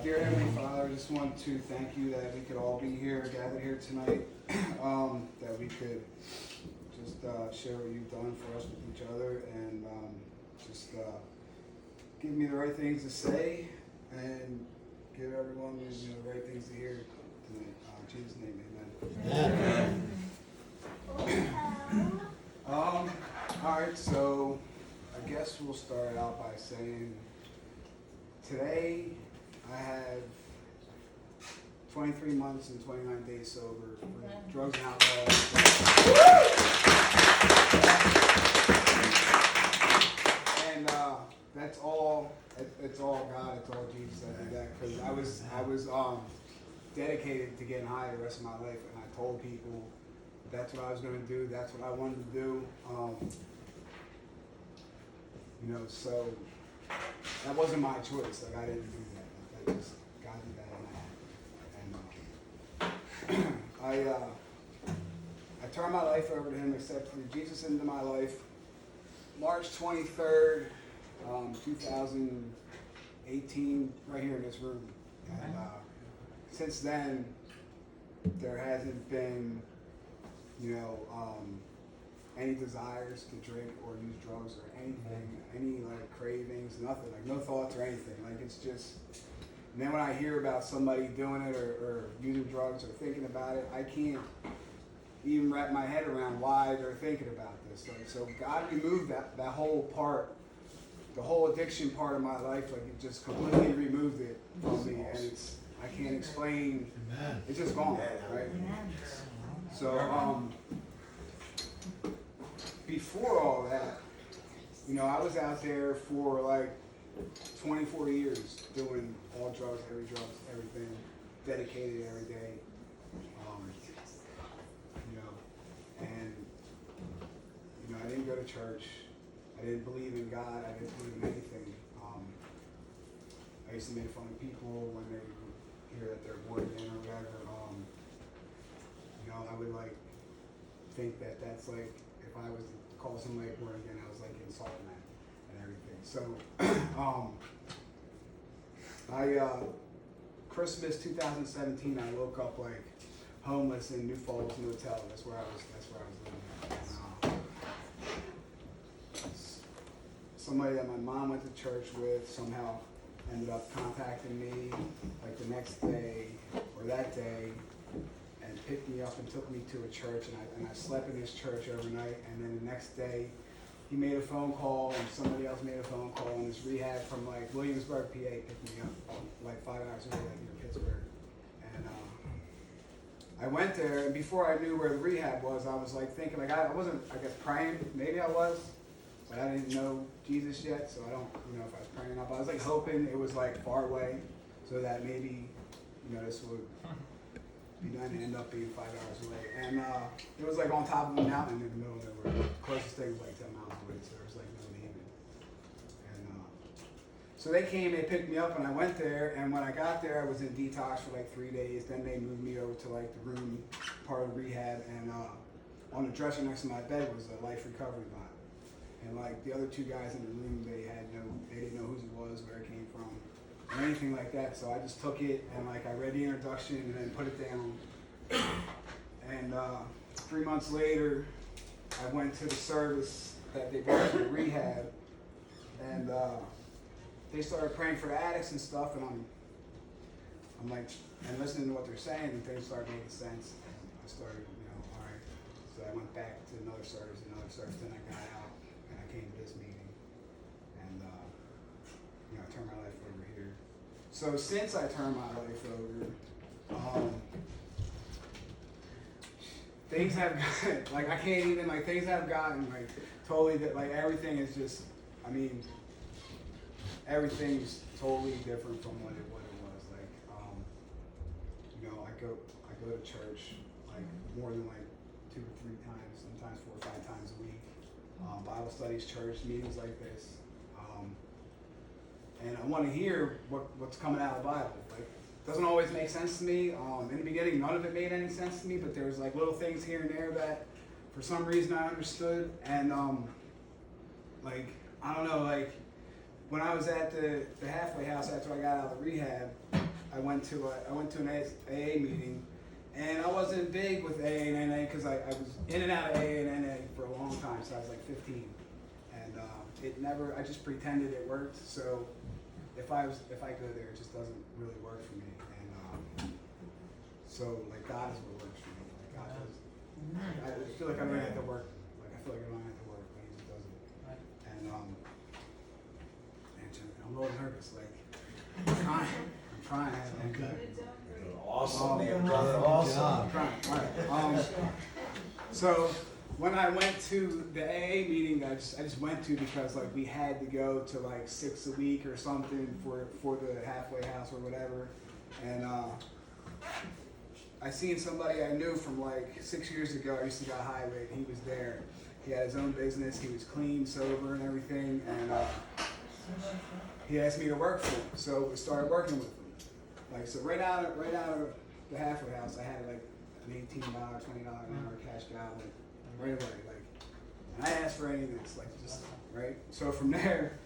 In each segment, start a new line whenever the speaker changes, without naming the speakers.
Dear Heavenly Father, I just want to thank you that we could all be here, gathered here tonight, that we could just share what you've done for us with each other, and just give me the right things to say, and give everyone the right things to hear tonight. In Jesus' name, amen. Alright, so I guess we'll start out by saying today I have 23 months and 29 days sober for drugs and alcohol. And that's all. It's all God. It's all Jesus. I did that because I was dedicated to getting high the rest of my life, and I told people that's what I was going to do. That's what I wanted to do. So that wasn't my choice. Like, I didn't do that. I just God did that, and I turned my life over to Him, accepted Jesus into my life, March 23rd, 2018, right here in this room. And since then, there hasn't been, any desires to drink or use drugs or anything, any like cravings, nothing, like no thoughts or anything. Like it's just, and then when I hear about somebody doing it or using drugs or thinking about it, I can't even wrap my head around why they're thinking about this. Like, so God removed that whole part, the whole addiction part of my life. Like it just completely removed it from me, and I can't explain. It's just gone, right? So before all that, I was out there for like 24 years doing all drugs, everything, dedicated every day, and I didn't go to church. I didn't believe in God. I didn't believe in anything. I used to make fun of people when they would hear that they're born again or whatever. I would like think that that's like, if I was to call somebody born again, I was like insulting that and everything. So, Christmas 2017, I woke up like homeless in New Falls Motel. That's where I was living. And, somebody that my mom went to church with somehow ended up contacting me like the next day or that day, and picked me up and took me to a church, and I slept in this church overnight, and then the next day he made a phone call and somebody else made a phone call, and this rehab from like Williamsburg, PA picked me up like 5 hours away, like near Pittsburgh. And I went there, and before I knew where the rehab was, I was like thinking, like I wasn't, I guess, praying, maybe I was, but I didn't know Jesus yet, so I don't if I was praying or not, but I was like hoping it was like far away so that maybe this would be done and end up being 5 hours away. And it was like on top of a mountain in the middle of nowhere. The closest thing was like 10 miles away, so there was like no name. And so they came, they picked me up, and I went there, and when I got there, I was in detox for like 3 days. Then they moved me over to like the room part of rehab, and on the dresser next to my bed was a life recovery bot. And like the other two guys in the room, they didn't know who it was, where it came from, or anything like that. So I just took it, and like I read the introduction and then put it down. And 3 months later, I went to the service that they brought to the rehab, and they started praying for the addicts and stuff, and I'm like, and listening to what they're saying, and things started making sense. And I started, all right. So I went back to another service, then I got out, and I came to this meeting, and I turned my life over here. So since I turned my life over, things have gotten, like I can't even, like things have gotten like totally, like everything is just, everything's totally different from what it was. Like, I go to church like more than like 2 or 3 times, sometimes 4 or 5 times a week. Bible studies, church, meetings like this. And I want to hear what's coming out of the Bible. Like, it doesn't always make sense to me. In the beginning, none of it made any sense to me, but there's like little things here and there that for some reason I understood. And like, I don't know, like when I was at the halfway house after I got out of the rehab, I went to an AA meeting, and I wasn't big with AA and NA because I was in and out of AA and NA for a long time, so I was like 15, and I just pretended it worked. So if I go there, it just doesn't really work for me, and so like God is what works for me. Like God does. I feel like I don't have to work. Like I feel like I don't have to work, but He just doesn't. And I'm a little nervous. Like I'm trying.
Awesome, man, brother. Awesome.
I'm trying. All right. So when I went to the AA meeting, I just went to because like we had to go to like 6 a week or something for the halfway house or whatever, and I seen somebody I knew from like 6 years ago. I used to go highway, and he was there. He had his own business. He was clean, sober, and everything, and he asked me to work for him. So we started working with him. Like so, right out of the halfway house, I had like an $18, $20 an hour cash job, like right away. Like, and I asked for any of this, like just right. So from there,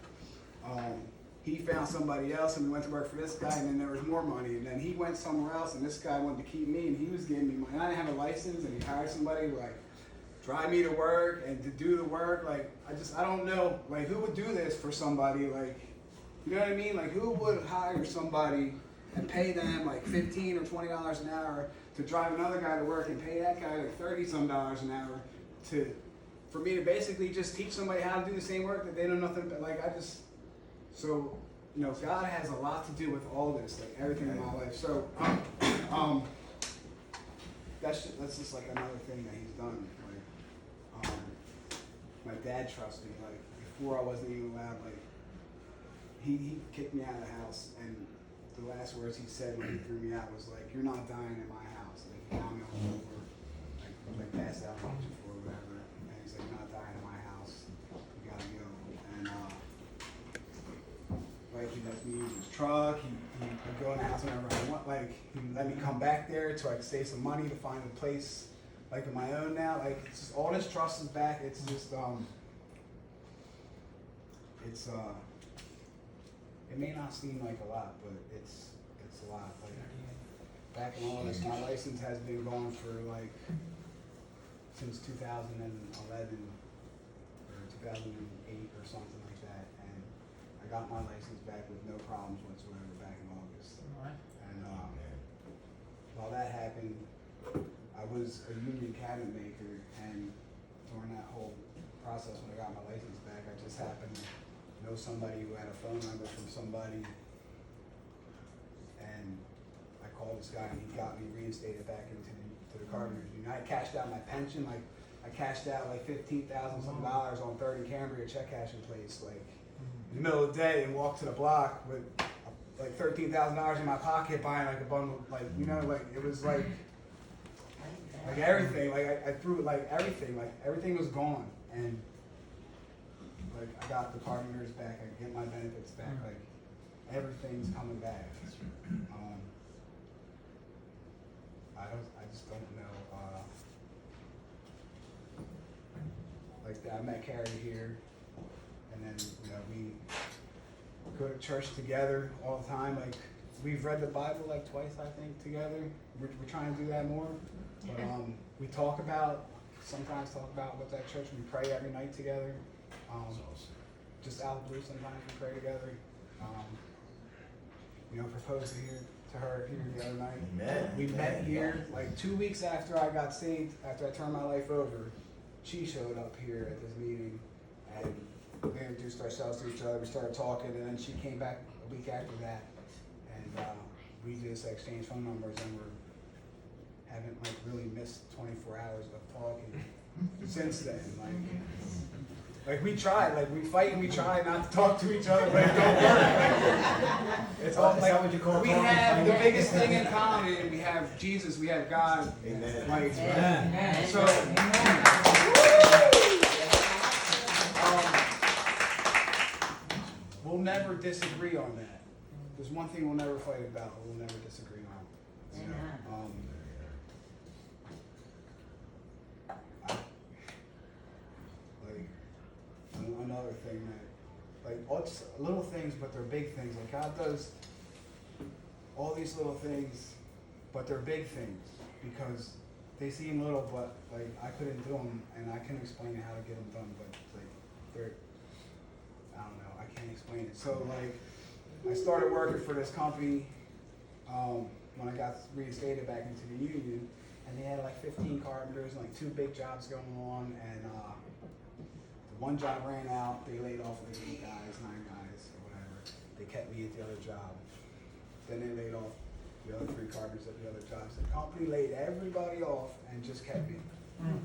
he found somebody else, and we went to work for this guy, and then there was more money, and then he went somewhere else, and this guy wanted to keep me, and he was giving me money. And I didn't have a license, and he hired somebody to like drive me to work and to do the work. Like I don't know, like who would do this for somebody? Like, you know what I mean? Like who would hire somebody and pay them like $15 or $20 an hour to drive another guy to work and pay that guy like $30-some an hour for me to basically just teach somebody how to do the same work that they know nothing about. Like so, you know, God has a lot to do with all this, like everything in my life. So, that's just like another thing that He's done. Like, my dad trusts me. Like before, I wasn't even allowed. Like, he kicked me out of the house, and the last words he said when he threw me out was like, "You're not dying in my house." Like he found me all over, like passed out on the kitchen floor or whatever, and he's like, "You're not dying in my house. You gotta go." And like he lets me use his truck. He would go in the house whenever I want. Like he let me come back there so I could save some money to find a place like of my own now. Like it's just all this trust is back. It's just it may not seem like a lot, but it's a lot. Like back in August, my license has been gone for like since 2011 or 2008 or something like that, and I got my license back with no problems whatsoever back in August. And while that happened, I was a union cabinet maker, and during that whole process when I got my license back, I just happened to know somebody who had a phone number from somebody, and I called this guy, and he got me reinstated back into the Carpenters Union. I cashed out my pension, like I cashed out like $15,000 on 3rd and Cambria check cashing place, like in the middle of the day, and walked to the block with like $13,000 in my pocket, buying like a bundle, like you know, like it was like everything, like I threw it, like everything was gone, and like I got the Carpenters back, I get my benefits back, like everything's coming back. I just don't know. Like I met Carrie here, and then you know we go to church together all the time. Like we've read the Bible like twice, I think, together. We're trying to do that more. But we sometimes talk about what's at church. We pray every night together. Just out of the blue, sometimes we pray together. You know, proposed to her here the other night.
Amen.
We met here like 2 weeks after I got saved, after I turned my life over. She showed up here at this meeting, and we introduced ourselves to each other. We started talking, and then she came back a week after that, and we just exchanged phone numbers, and haven't like really missed 24 hours of talking since then. Like we try, like we fight and we try not to talk to each other, but it don't work. It's all like
what you call
we have the biggest thing in common, and we have Jesus, we have God.
Amen.
Like,
Amen.
so we'll never disagree on that. There's one thing we'll never fight about, we'll never disagree on. You know? Another thing that, like, all just little things, but they're big things. Like God does all these little things, but they're big things because they seem little, but like I couldn't do them, and I couldn't explain how to get them done. But like they're, I don't know, I can't explain it. So like I started working for this company when I got reinstated back into the union, and they had like 15 carpenters and like 2 big jobs going on, and the one job ran out. They laid off like 8 guys, 9 guys, or whatever. They kept me at the other job. Then they laid off the other 3 carpenters at the other jobs. The company laid everybody off and just kept me.
Wow.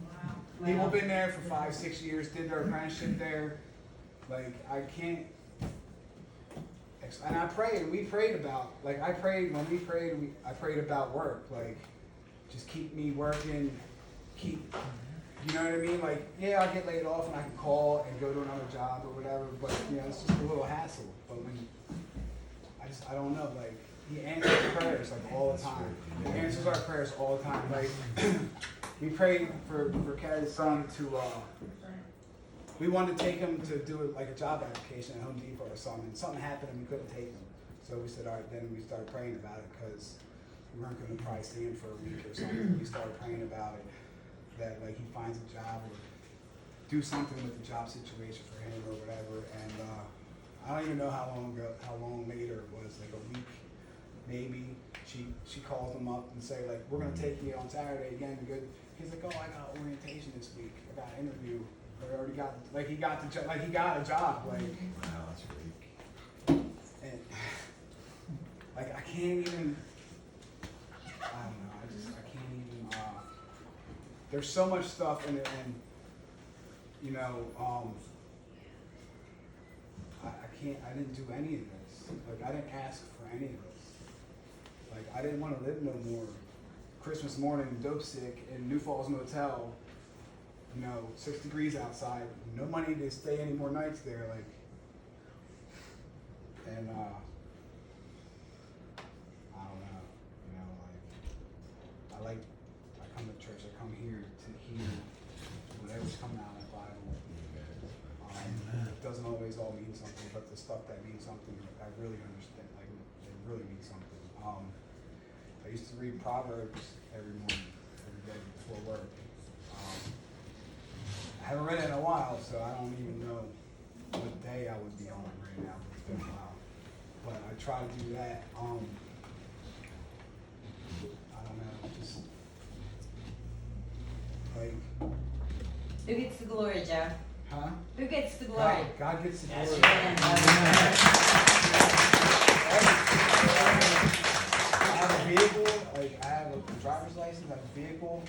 People been there for 5, 6 years, did their apprenticeship there. Like I can't. And I prayed. We prayed about. Like I prayed when we prayed. I prayed about work. Like just keep me working. Keep. You know what I mean? Like yeah, I get laid off and I can call and go to another job or whatever. But you know, it's just a little hassle. But when I don't know. Like he answers prayers like all the time. He answers our prayers all the time. Like we prayed for Carrie's son to. We wanted to take him to do like a job application at Home Depot or something. Something happened and we couldn't take him. So we said, all right, then we started praying about it because we weren't going to probably see him for a week or something. We started praying about it, that like he finds a job or do something with the job situation for him or whatever. And I don't even know how long later it was, like a week maybe. She calls him up and say like, we're going to take you on Saturday again. Good. He's like, oh, I got orientation this week. I got an interview. I already got he got a job like
Wow, that's great.
and like I can't even I don't know I can't even there's so much stuff in it, and you know I didn't do any of this, like I didn't ask for any of this, like I didn't want to live no more. Christmas morning, dope sick in New Falls Motel. You know, 6 degrees outside, no money to stay any more nights there, like, and I don't know, you know, like, I come to church, I come here to hear whatever's coming out of the Bible. It doesn't always all mean something, but the stuff that means something, I really understand, like, it really means something. I used to read Proverbs every morning, every day before work. I haven't read it in a while, so I don't even know what day I would be on right now. It's been a while. But I try to do that. I don't know, just like.
Who gets the glory, Joe?
Huh?
Who gets the glory?
God gets the
That's
glory.
right.
I have a vehicle, like I have a driver's license, I have a vehicle.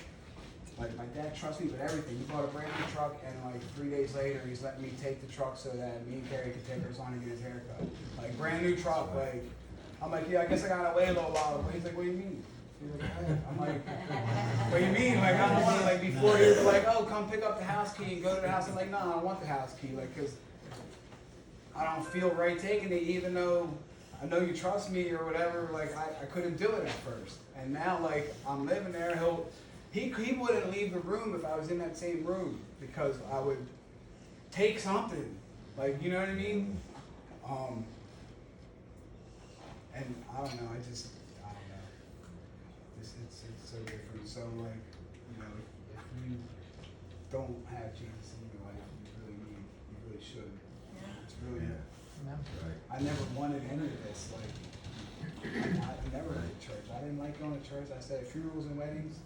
Like my dad trusts me with everything. He bought a brand new truck, and like 3 days later, he's letting me take the truck so that me and Carrie could take her son and get his haircut. Like brand new truck. Like I'm like, yeah, I guess I gotta wait a little while. But he's like, what do you mean? He's like, hey. I'm like, what do you mean? Like I don't want to like before he was like, oh, come pick up the house key and go to the house. I'm like, no, I don't want the house key, like, cause I don't feel right taking it, even though I know you trust me or whatever. Like I couldn't do it at first, and now like I'm living there. He wouldn't leave the room if I was in that same room because I would take something, like, you know what I mean? And I don't know, I don't know. It's so different. So like, you know, if you don't have Jesus in your life, you really should. It's really.
Right.
I never wanted any of this. Like, I never went to church. I didn't like going to church. I said funerals and weddings.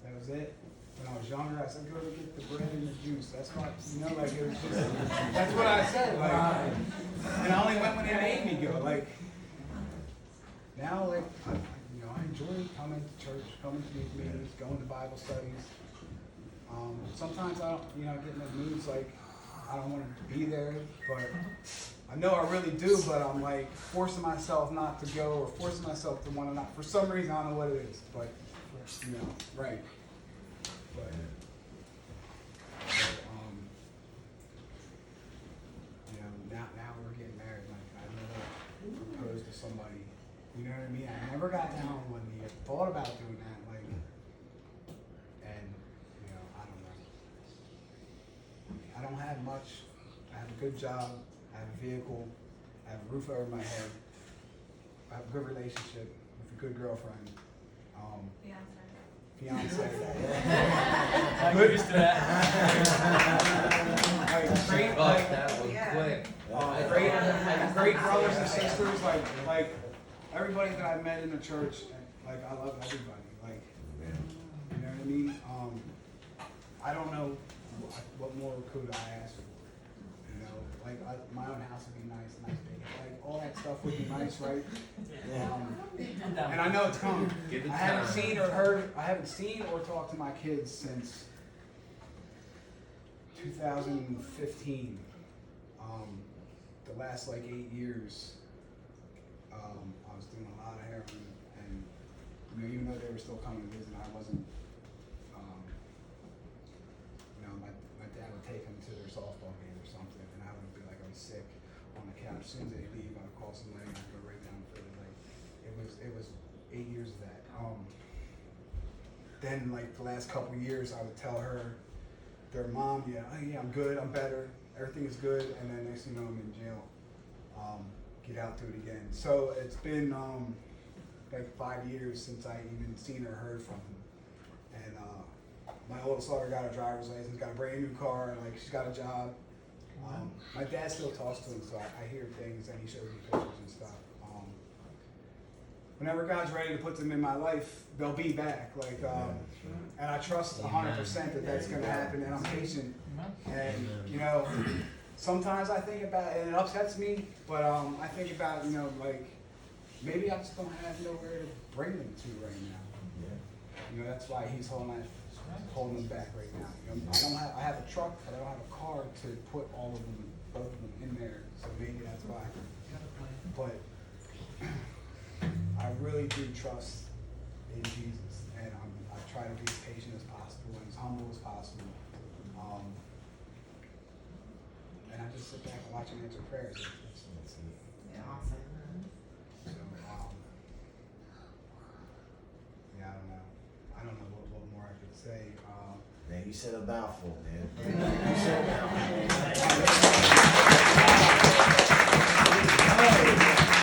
That was it. When I was younger, I said, go to get the bread and the juice. That's what, you know, like, it was just, that's what I said, like, and I only went when they made me go, like, now, like, you know, I enjoy coming to church, coming to these meetings, going to Bible studies. Sometimes I don't, you know, get in the moods, like, I don't want to be there, but I know I really do, but I'm, like, forcing myself not to go or forcing myself to want to not, for some reason, I don't know what it is, but, you know, right. But you know, now we're getting married. Like I never proposed to somebody. You know what I mean? I never got down on one knee. I thought about doing that, like, and you know, I don't know. I don't have much. I have a good job. I have a vehicle. I have a roof over my head. I have a good relationship. good girlfriend,
Beyonce.
fiance.
I'm
Good.
used to that.
Like, great,
Fuck,
like,
that was
Yeah.
quick.
great brothers and sisters. Like everybody that I met in the church. Like I love everybody. Like you know what I mean. I don't know what more could I ask for. You know, like my own house would be nice big. Like all that stuff would be nice, right? And I know it's coming.
Give it
I haven't
time.
seen or talked to my kids since 2015. The last like 8 years, I was doing a lot of heroin, and you know, even though they were still coming to visit, I wasn't. You know, my dad would take them to their softball game or something, and I would be like, I'm sick on the couch. As soon as they leave, I would call somebody and I'd go right down for it. Like it was 8 years of that. Then like the last couple of years, I would tell her, their mom, yeah, I'm good, I'm better, everything is good, and then next thing you know, I'm in jail. Get out to it again. So it's been like 5 years since I even seen or heard from him. And my oldest daughter got a driver's license, got a brand new car, and like she's got a job. My dad still talks to him, so I hear things, and he shows me pictures and stuff. Whenever God's ready to put them in my life, they'll be back. Like, and I trust 100% that that's going to happen, and I'm patient. And you know, sometimes I think about it, and it upsets me, but I think about, you know, like maybe I just don't have nowhere to bring them to right now. You know, that's why he's holding them back right now. You know, I have a truck, but I don't have a car to put both of them in there. So maybe that's why. But I really do trust in Jesus, and I try to be as patient as possible and as humble as possible. And I just sit back and watch and answer prayers. That's it.
Awesome.
So, yeah, I don't know what more I could say.
Man, you said a mouthful, man. You said a mouthful.